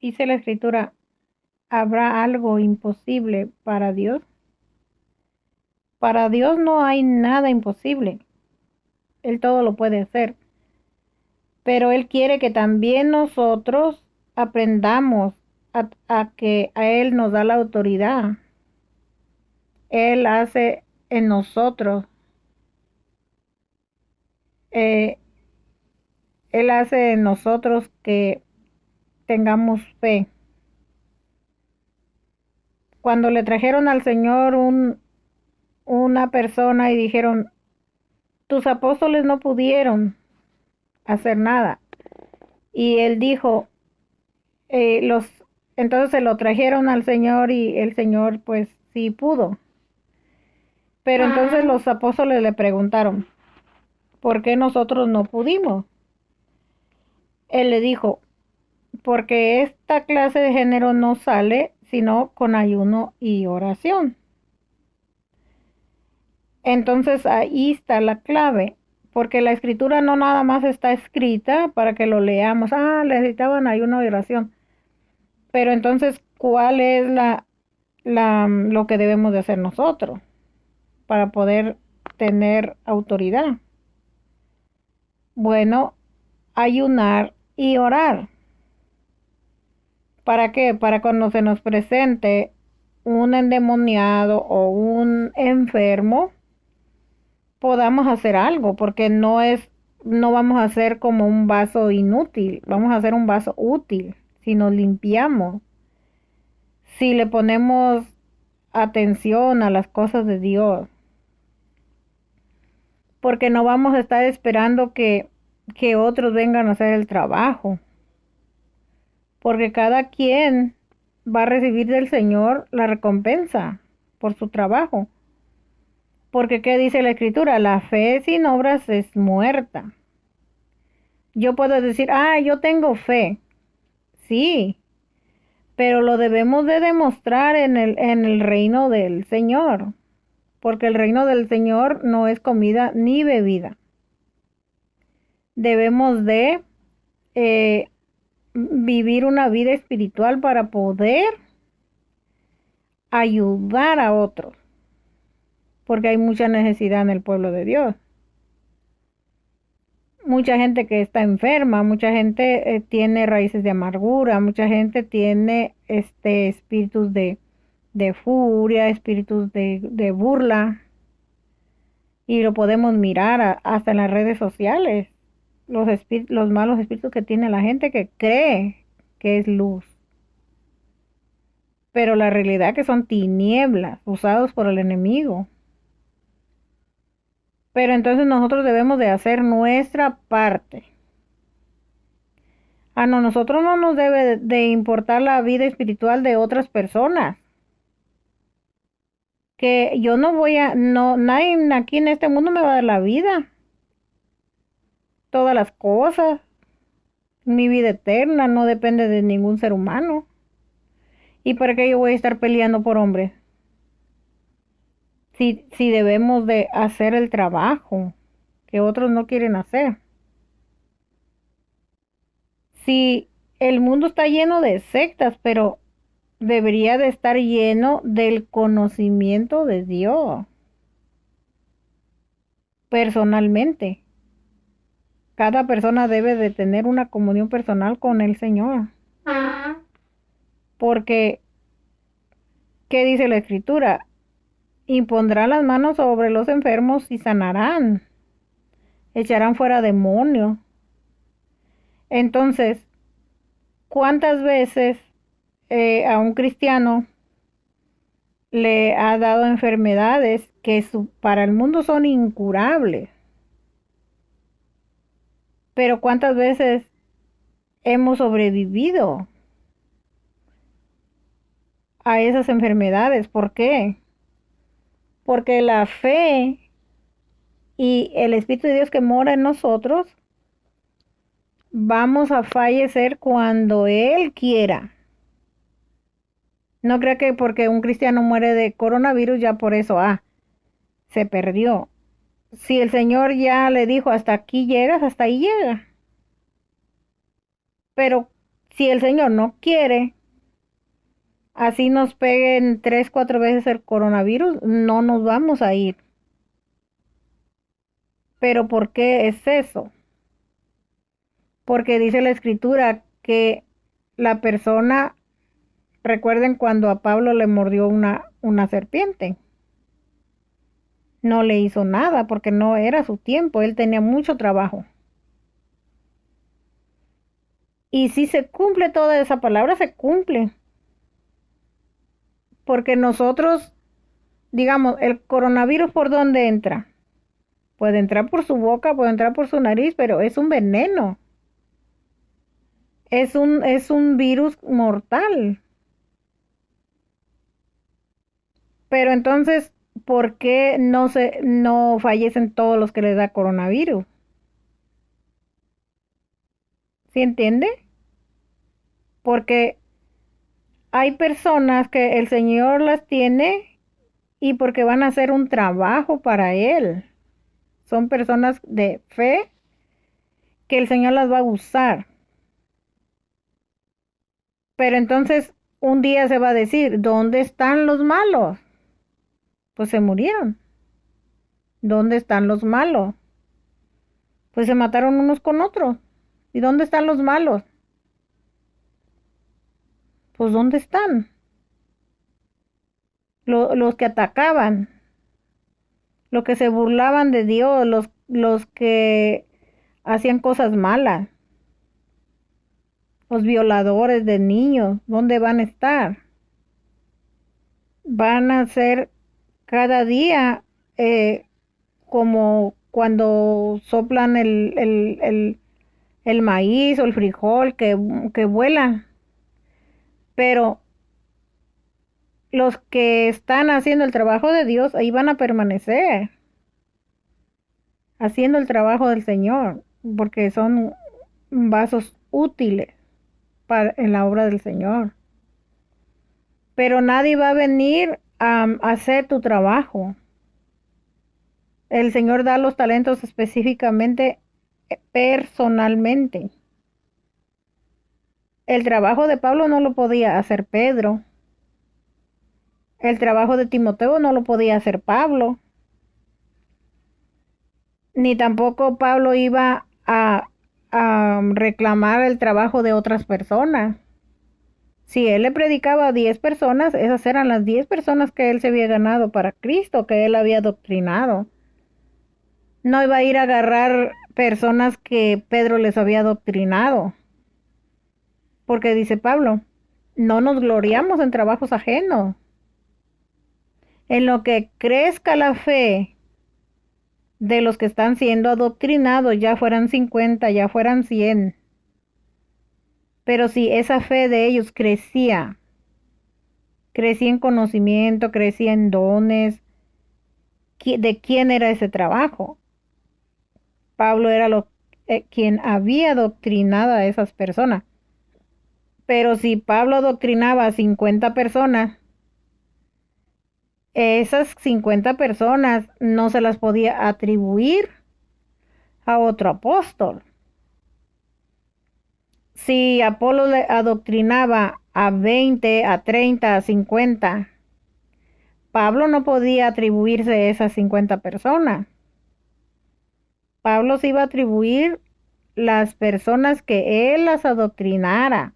Dice la Escritura, ¿habrá algo imposible para Dios? Para Dios no hay nada imposible. Él todo lo puede hacer. Pero Él quiere que también nosotros aprendamos a que a Él nos da la autoridad. Él hace en nosotros, eh, Él hace en nosotros que tengamos fe. Cuando le trajeron al Señor una persona y dijeron, tus apóstoles no pudieron hacer nada. Y Él dijo, los, entonces se lo trajeron al Señor y el Señor pues sí pudo. Pero entonces los apóstoles le preguntaron, ¿por qué nosotros no pudimos? Él le dijo, porque esta clase de género no sale sino con ayuno y oración. Entonces ahí está la clave, porque la escritura no nada más está escrita para que lo leamos. Necesitaban ayuno y oración. Pero entonces, ¿cuál es lo que debemos de hacer nosotros para poder tener autoridad? Bueno, ayunar y orar. ¿Para qué? Para cuando se nos presente un endemoniado o un enfermo, podamos hacer algo, porque no vamos a hacer como un vaso inútil, vamos a hacer un vaso útil si nos limpiamos, si le ponemos atención a las cosas de Dios, porque no vamos a estar esperando que otros vengan a hacer el trabajo, porque cada quien va a recibir del Señor la recompensa por su trabajo. Porque ¿qué dice la Escritura? La fe sin obras es muerta. Yo puedo decir, yo tengo fe. Sí, pero lo debemos de demostrar en el reino del Señor. Porque el reino del Señor no es comida ni bebida. Debemos de eh, vivir una vida espiritual para poder ayudar a otros. Porque hay mucha necesidad en el pueblo de Dios. Mucha gente que está enferma, mucha gente tiene raíces de amargura, mucha gente tiene espíritus de furia, espíritus de burla, y lo podemos mirar hasta en las redes sociales, los malos espíritus que tiene la gente que cree que es luz, pero la realidad es que son tinieblas usados por el enemigo. Pero entonces nosotros debemos de hacer nuestra parte. No, nosotros no nos debe de importar la vida espiritual de otras personas. Que yo no voy no, nadie aquí en este mundo me va a dar la vida. Todas las cosas, mi vida eterna no depende de ningún ser humano. ¿Y para qué yo voy a estar peleando por hombres? Si debemos de hacer el trabajo que otros no quieren hacer. Si el mundo está lleno de sectas, pero debería de estar lleno del conocimiento de Dios personalmente. Cada persona debe de tener una comunión personal con el Señor. Porque, ¿qué dice la Escritura? Impondrán las manos sobre los enfermos y sanarán. Echarán fuera demonios. Entonces, ¿cuántas veces a un cristiano le ha dado enfermedades que para el mundo son incurables? Pero ¿cuántas veces hemos sobrevivido a esas enfermedades? ¿Por qué? Porque la fe y el Espíritu de Dios que mora en nosotros, vamos a fallecer cuando Él quiera. No crea que porque un cristiano muere de coronavirus ya por eso, se perdió. Si el Señor ya le dijo hasta aquí llegas, hasta ahí llega. Pero Si el Señor no quiere, así nos peguen 3, 4 veces el coronavirus, no nos vamos a ir. Pero ¿por qué es eso? Porque dice la escritura que la persona, recuerden cuando a Pablo le mordió una serpiente, no le hizo nada porque no era su tiempo, él tenía mucho trabajo. Y si se cumple toda esa palabra, se cumple. Porque nosotros, digamos, el coronavirus, ¿por dónde entra? Puede entrar por su boca, puede entrar por su nariz, pero es un veneno. Es un virus mortal. Pero entonces, ¿por qué no fallecen todos los que les da coronavirus? ¿Sí entiende? Porque hay personas que el Señor las tiene y porque van a hacer un trabajo para Él. Son personas de fe que el Señor las va a usar. Pero entonces un día se va a decir, ¿dónde están los malos? Pues se murieron. ¿Dónde están los malos? Pues se mataron unos con otros. ¿Y dónde están los malos? Pues ¿dónde están? Los que atacaban, los que se burlaban de Dios, los que hacían cosas malas, los violadores de niños, ¿dónde van a estar? Van a ser cada día como cuando soplan el maíz o el frijol que vuelan. Pero los que están haciendo el trabajo de Dios, ahí van a permanecer, haciendo el trabajo del Señor, porque son vasos útiles en la obra del Señor. Pero nadie va a venir a hacer tu trabajo. El Señor da los talentos específicamente, personalmente. El trabajo de Pablo no lo podía hacer Pedro. El trabajo de Timoteo no lo podía hacer Pablo. Ni tampoco Pablo iba a reclamar el trabajo de otras personas. Si él le predicaba a 10 personas, esas eran las 10 personas que él se había ganado para Cristo, que él había doctrinado. No iba a ir a agarrar personas que Pedro les había doctrinado. Porque dice Pablo, no nos gloriamos en trabajos ajenos. En lo que crezca la fe de los que están siendo adoctrinados, ya fueran 50, ya fueran 100. Pero si esa fe de ellos crecía en conocimiento, crecía en dones, ¿de quién era ese trabajo? Pablo era quien había adoctrinado a esas personas. Pero si Pablo adoctrinaba a 50 personas, esas 50 personas no se las podía atribuir a otro apóstol. Si Apolo le adoctrinaba a 20, a 30, a 50, Pablo no podía atribuirse a esas 50 personas. Pablo se iba a atribuir las personas que él las adoctrinara,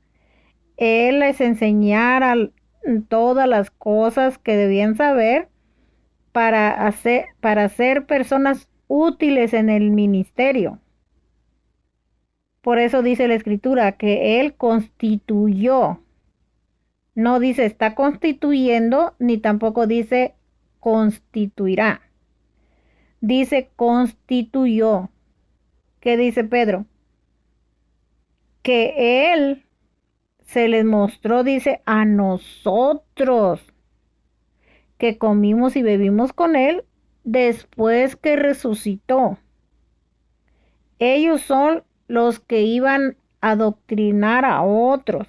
él les enseñara todas las cosas que debían saber para ser personas útiles en el ministerio. Por eso dice la escritura que él constituyó. No dice está constituyendo, ni tampoco dice constituirá. Dice constituyó. ¿Qué dice Pedro? Que él se les mostró, dice, a nosotros, que comimos y bebimos con él después que resucitó. Ellos son los que iban a adoctrinar a otros,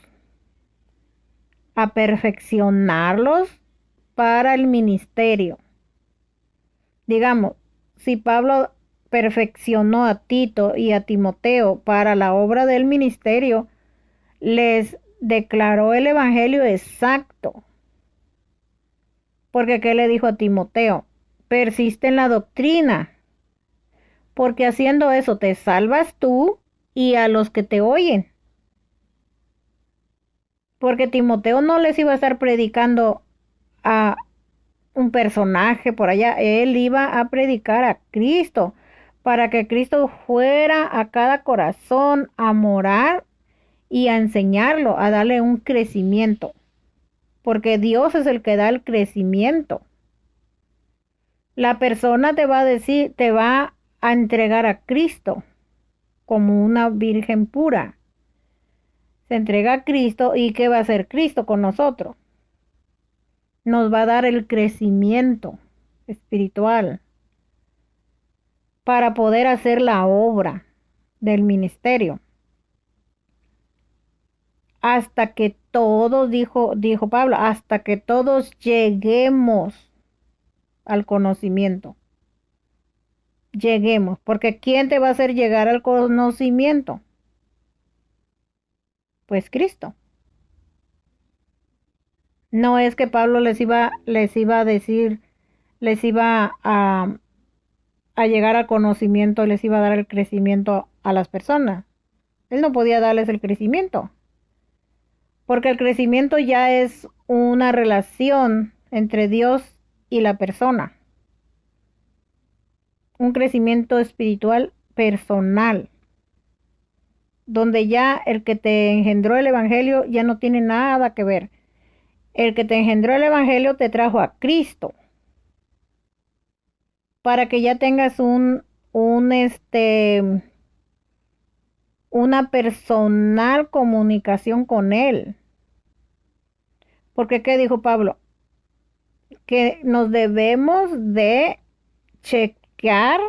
a perfeccionarlos para el ministerio. Digamos, si Pablo perfeccionó a Tito y a Timoteo para la obra del ministerio, les declaró el evangelio exacto. Porque ¿qué le dijo a Timoteo? Persiste en la doctrina, porque haciendo eso te salvas tú y a los que te oyen. Porque Timoteo no les iba a estar predicando a un personaje por allá, él iba a predicar a Cristo, para que Cristo fuera a cada corazón a morar y a enseñarlo, a darle un crecimiento, porque Dios es el que da el crecimiento. La persona te va a decir, te va a entregar a Cristo como una virgen pura. Se entrega a Cristo y ¿qué va a hacer Cristo con nosotros? Nos va a dar el crecimiento espiritual para poder hacer la obra del ministerio. Hasta que todos, dijo Pablo, hasta que todos lleguemos al conocimiento. Lleguemos, porque ¿quién te va a hacer llegar al conocimiento? Pues Cristo. No es que Pablo les iba a decir, les iba a llegar al conocimiento, les iba a dar el crecimiento a las personas. Él no podía darles el crecimiento, porque el crecimiento ya es una relación entre Dios y la persona. Un crecimiento espiritual personal, donde ya el que te engendró el evangelio ya no tiene nada que ver. El que te engendró el evangelio te trajo a Cristo, para que ya tengas una personal comunicación con él. Porque ¿qué dijo Pablo? Que nos debemos de chequear.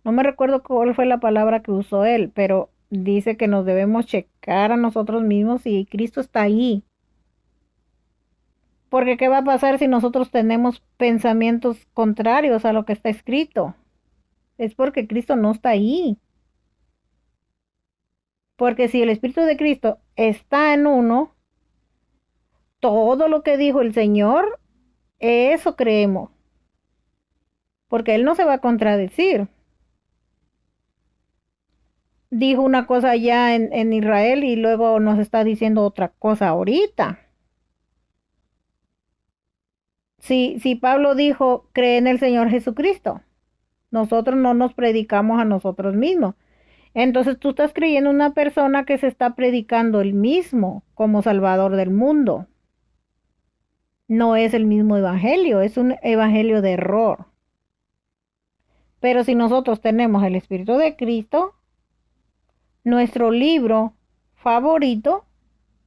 No me recuerdo cuál fue la palabra que usó él, pero dice que nos debemos checar a nosotros mismos si Cristo está ahí. Porque ¿qué va a pasar si nosotros tenemos pensamientos contrarios a lo que está escrito? Es porque Cristo no está ahí. Porque si el Espíritu de Cristo está en uno, todo lo que dijo el Señor, eso creemos. Porque Él no se va a contradecir. Dijo una cosa allá en Israel y luego nos está diciendo otra cosa ahorita. Si Pablo dijo, cree en el Señor Jesucristo, nosotros no nos predicamos a nosotros mismos. Entonces tú estás creyendo en una persona que se está predicando el mismo como Salvador del mundo. No es el mismo evangelio, es un evangelio de error. Pero si nosotros tenemos el Espíritu de Cristo, nuestro libro favorito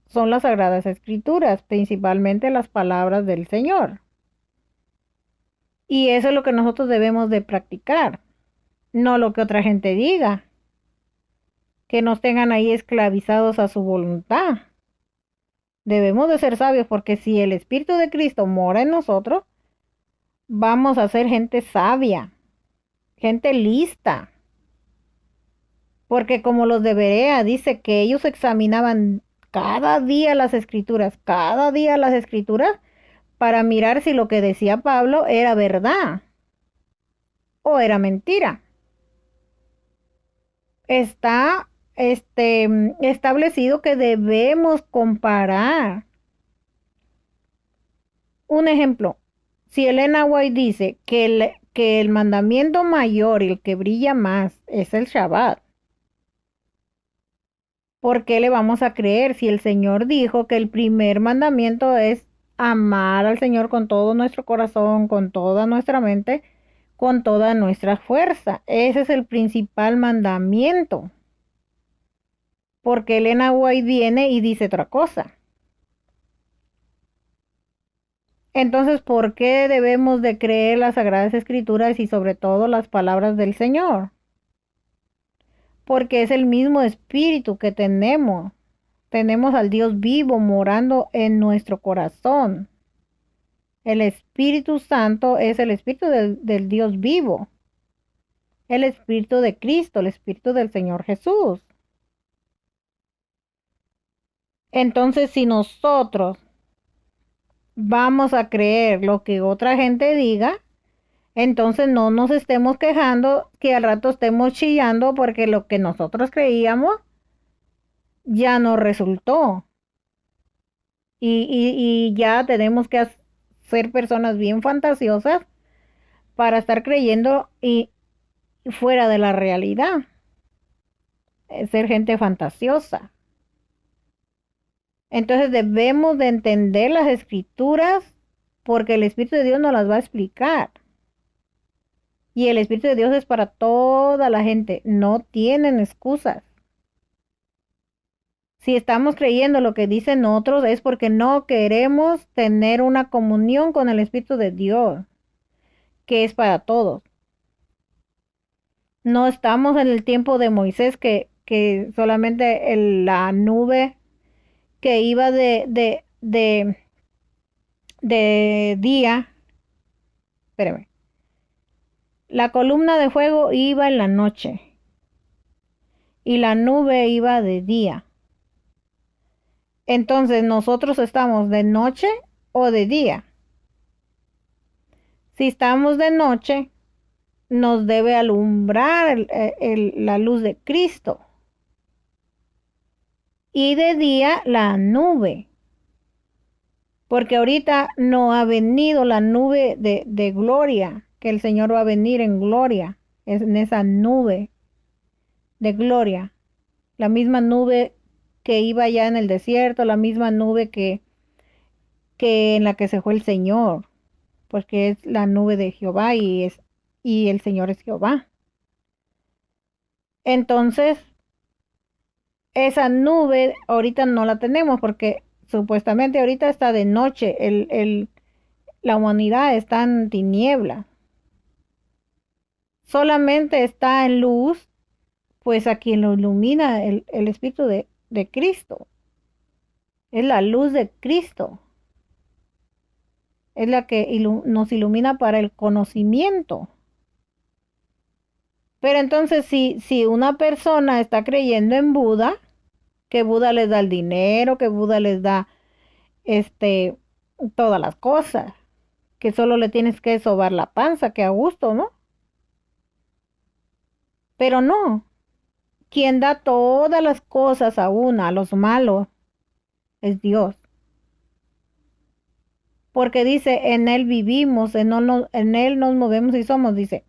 son las Sagradas Escrituras, principalmente las palabras del Señor. Y eso es lo que nosotros debemos de practicar, no lo que otra gente diga, que nos tengan ahí esclavizados a su voluntad. Debemos de ser sabios porque si el Espíritu de Cristo mora en nosotros, vamos a ser gente sabia, gente lista. Porque como los de Berea dice que ellos examinaban cada día las escrituras, para mirar si lo que decía Pablo era verdad o era mentira. Está establecido que debemos comparar. Un ejemplo, si Elena White dice que el mandamiento mayor y el que brilla más es el Shabbat, ¿por qué le vamos a creer si el Señor dijo que el primer mandamiento es amar al Señor con todo nuestro corazón, con toda nuestra mente, con toda nuestra fuerza? Ese es el principal mandamiento. Porque Elena White viene y dice otra cosa. Entonces, ¿por qué debemos de creer las Sagradas Escrituras y sobre todo las palabras del Señor? Porque es el mismo espíritu que tenemos. Tenemos al Dios vivo morando en nuestro corazón. El Espíritu Santo es el Espíritu del Dios vivo. El Espíritu de Cristo, el Espíritu del Señor Jesús. Entonces, si nosotros vamos a creer lo que otra gente diga, entonces no nos estemos quejando que al rato estemos chillando porque lo que nosotros creíamos ya no resultó. Y ya tenemos que ser personas bien fantasiosas para estar creyendo y fuera de la realidad. Ser gente fantasiosa. Entonces debemos de entender las escrituras porque el Espíritu de Dios nos las va a explicar. Y el Espíritu de Dios es para toda la gente. No tienen excusas. Si estamos creyendo lo que dicen otros es porque no queremos tener una comunión con el Espíritu de Dios, que es para todos. No estamos en el tiempo de Moisés que solamente la nube que iba de día, espérame, la columna de fuego iba en la noche y la nube iba de día. Entonces, ¿nosotros estamos de noche o de día? Si estamos de noche, nos debe alumbrar la luz de Cristo. Y de día, la nube. Porque ahorita no ha venido la nube de gloria, que el Señor va a venir en gloria, es en esa nube de gloria. La misma nube que iba ya en el desierto, la misma nube que en la que se fue el Señor, porque es la nube de Jehová y el Señor es Jehová. Entonces, esa nube ahorita no la tenemos porque supuestamente ahorita está de noche, la humanidad está en tiniebla. Solamente está en luz, pues a quien lo ilumina el Espíritu de Cristo. Es la luz de Cristo. Es la que nos ilumina para el conocimiento. Pero entonces si una persona está creyendo en Buda, que Buda les da el dinero, que Buda les da todas las cosas, que solo le tienes que sobar la panza, que a gusto, ¿no? Pero no, quien da todas las cosas a los malos, es Dios. Porque dice, en Él vivimos, en Él nos movemos y somos, dice,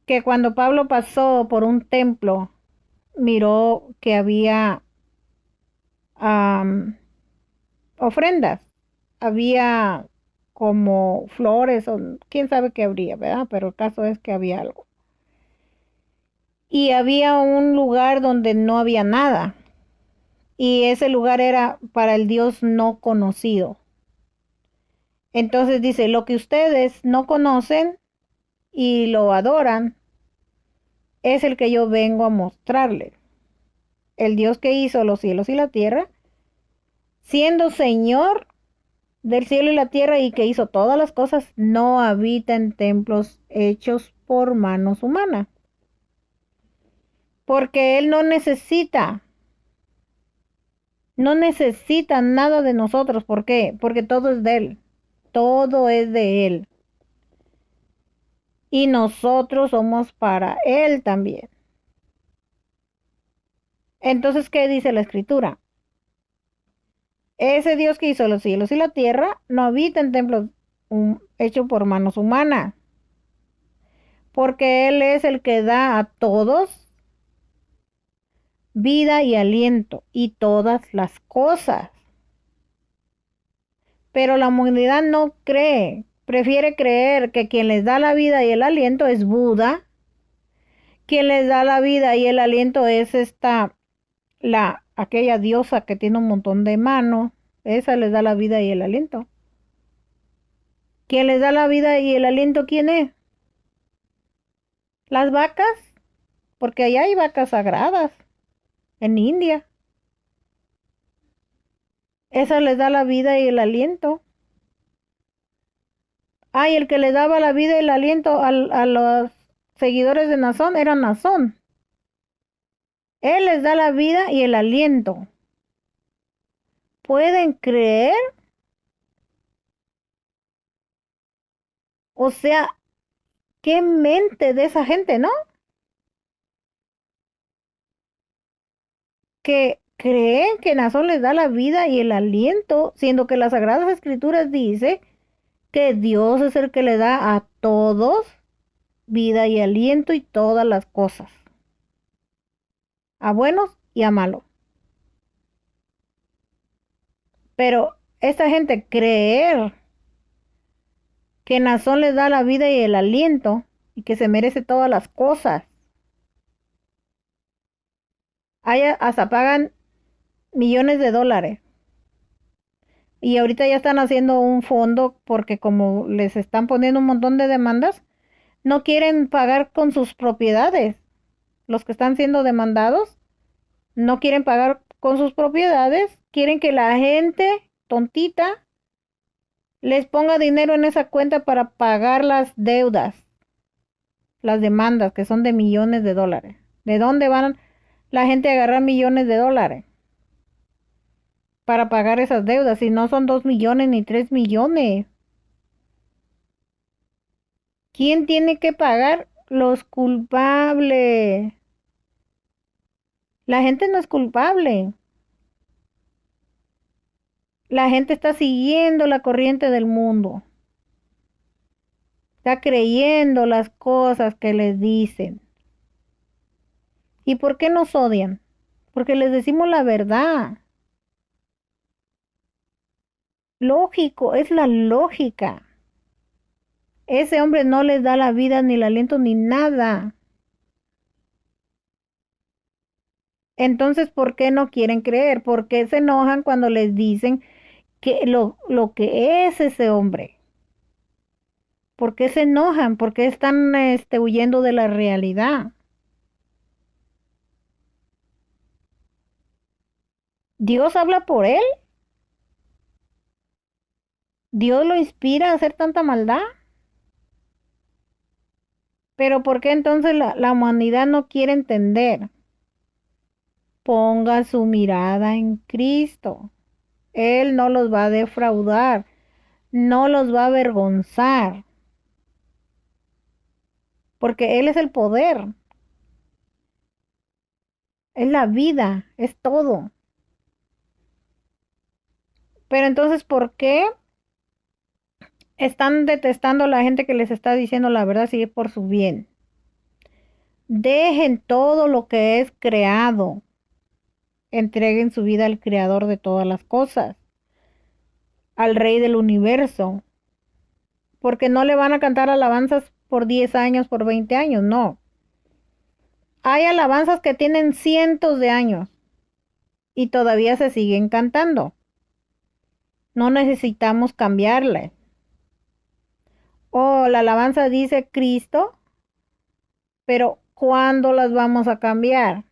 que cuando Pablo pasó por un templo, miró que había ofrendas, había como flores, o quién sabe qué habría, ¿verdad? Pero el caso es que había algo. Y había un lugar donde no había nada. Y ese lugar era para el Dios no conocido. Entonces dice, lo que ustedes no conocen y lo adoran, es el que yo vengo a mostrarles. El Dios que hizo los cielos y la tierra, siendo Señor del cielo y la tierra y que hizo todas las cosas, no habita en templos hechos por manos humanas. Porque Él no necesita nada de nosotros. ¿Por qué? Porque todo es de Él. Todo es de Él. Y nosotros somos para Él también. Entonces, ¿qué dice la Escritura? Ese Dios que hizo los cielos y la tierra no habita en templos hechos por manos humanas. Porque Él es el que da a todos vida y aliento y todas las cosas. Pero la humanidad no cree, prefiere creer que quien les da la vida y el aliento es Buda, quien les da la vida y el aliento es aquella diosa que tiene un montón de manos, esa les da la vida y el aliento. Quien les da la vida y el aliento, ¿quién es? Las vacas, porque allá hay vacas sagradas, en India. Esa les da la vida y el aliento. Y el que le daba la vida y el aliento a los seguidores de Nazón era Nazón. Él les da la vida y el aliento. pueden creer. O sea, qué mente de esa gente, ¿no? Que creen que Nazón les da la vida y el aliento, siendo que las Sagradas Escrituras dice que Dios es el que le da a todos vida y aliento y todas las cosas, a buenos y a malos. Pero esta gente creer que Nazón les da la vida y el aliento y que se merece todas las cosas. Hasta pagan millones de dólares. Y ahorita ya están haciendo un fondo porque como les están poniendo un montón de demandas, no quieren pagar con sus propiedades. Los que están siendo demandados no quieren pagar con sus propiedades, quieren que la gente tontita les ponga dinero en esa cuenta para pagar las deudas, las demandas que son de millones de dólares. ¿De dónde van la gente a agarrar millones de dólares para pagar esas deudas? Si no son 2 millones ni 3 millones. ¿Quién tiene que pagar? Los culpables. La gente no es culpable. La gente está siguiendo la corriente del mundo. Está creyendo las cosas que les dicen. ¿Y por qué nos odian? Porque les decimos la verdad. Lógico, es la lógica. Ese hombre no les da la vida, ni el aliento, ni nada. Entonces, ¿por qué no quieren creer? ¿Por qué se enojan cuando les dicen que lo que es ese hombre? ¿Por qué se enojan? ¿Por qué están huyendo de la realidad? ¿Dios habla por él? ¿Dios lo inspira a hacer tanta maldad? Pero ¿por qué entonces la humanidad no quiere entender? Ponga su mirada en Cristo. Él no los va a defraudar, no los va a avergonzar, porque Él es el poder, es la vida, es todo. Pero entonces, ¿por qué están detestando a la gente que les está diciendo la verdad si es por su bien? Dejen todo lo que es creado, entreguen su vida al creador de todas las cosas, al rey del universo, porque no le van a cantar alabanzas por 10 años, por 20 años, no. Hay alabanzas que tienen cientos de años y todavía se siguen cantando. No necesitamos cambiarle. Oh, la alabanza dice Cristo, pero ¿cuándo las vamos a cambiar?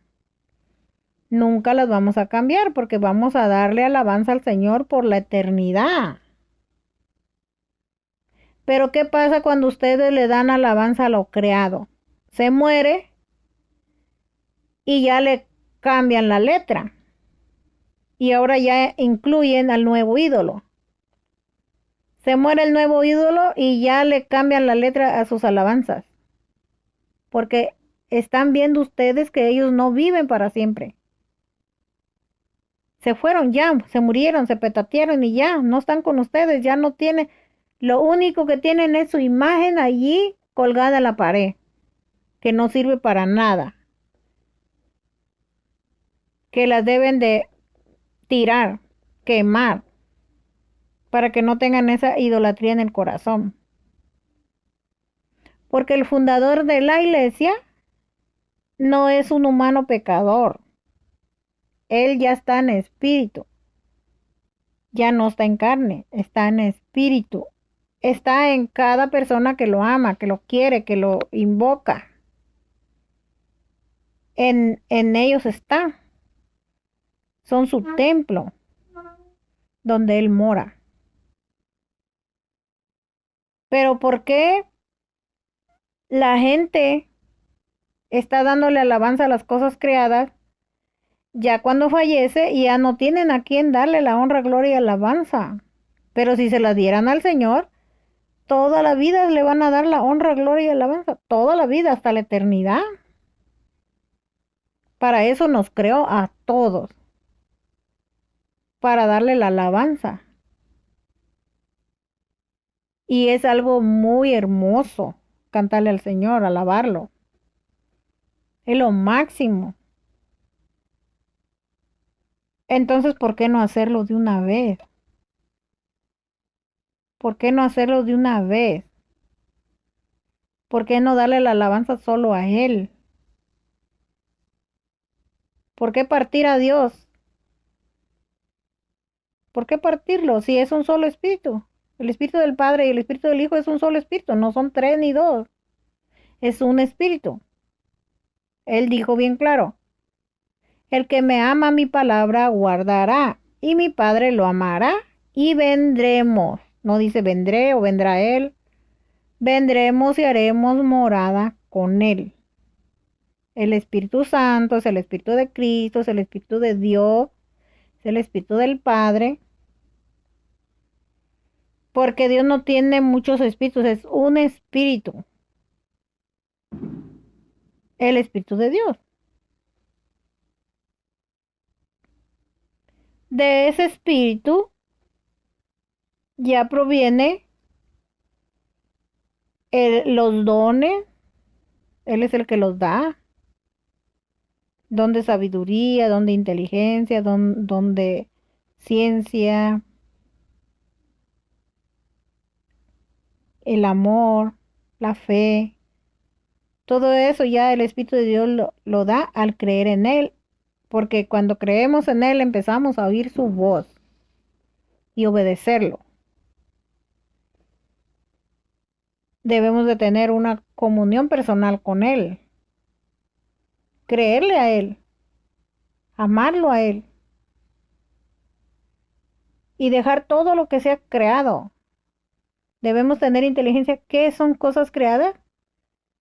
Nunca las vamos a cambiar porque vamos a darle alabanza al Señor por la eternidad. Pero ¿qué pasa cuando ustedes le dan alabanza a lo creado? Se muere y ya le cambian la letra. Y ahora ya incluyen al nuevo ídolo. Se muere el nuevo ídolo y ya le cambian la letra a sus alabanzas. Porque están viendo ustedes que ellos no viven para siempre. Se fueron ya, se murieron, se petatearon y ya, no están con ustedes, ya no tienen. Lo único que tienen es su imagen allí colgada en la pared, que no sirve para nada. Que las deben de tirar, quemar, para que no tengan esa idolatría en el corazón. Porque el fundador de la iglesia no es un humano pecador. Él ya está en espíritu. Ya no está en carne, está en espíritu. Está en cada persona que lo ama, que lo quiere, que lo invoca. En ellos está. Son su templo donde Él mora. Pero ¿por qué la gente está dándole alabanza a las cosas creadas ya cuando fallece ya no tienen a quién darle la honra, gloria y alabanza. Pero si se la dieran al Señor, toda la vida le van a dar la honra, gloria y alabanza. Toda la vida, hasta la eternidad. Para eso nos creó a todos. Para darle la alabanza. Y es algo muy hermoso cantarle al Señor, alabarlo. Es lo máximo. Entonces, ¿por qué no hacerlo de una vez? ¿Por qué no hacerlo de una vez? ¿Por qué no darle la alabanza solo a Él? ¿Por qué partir a Dios? ¿Por qué partirlo si es un solo espíritu? El espíritu del Padre y el espíritu del Hijo es un solo espíritu, no son tres ni dos. Es un espíritu. Él dijo bien claro, el que me ama mi palabra guardará, y mi Padre lo amará, y vendremos. No dice vendré o vendrá Él. Vendremos y haremos morada con Él. El Espíritu Santo es el Espíritu de Cristo, es el Espíritu de Dios, es el Espíritu del Padre. Porque Dios no tiene muchos espíritus, es un espíritu. El Espíritu de Dios. De ese espíritu ya proviene los dones. Él es el que los da. Don de sabiduría, don de inteligencia, don de ciencia, el amor, la fe. Todo eso ya el Espíritu de Dios lo da al creer en Él. Porque cuando creemos en Él empezamos a oír su voz y obedecerlo. Debemos de tener una comunión personal con Él, creerle a Él, amarlo a Él y dejar todo lo que se ha creado. Debemos tener inteligencia. ¿Qué son cosas creadas?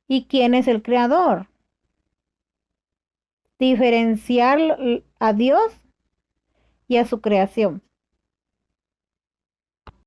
¿Y quién es el creador? Diferenciar a Dios y a su creación.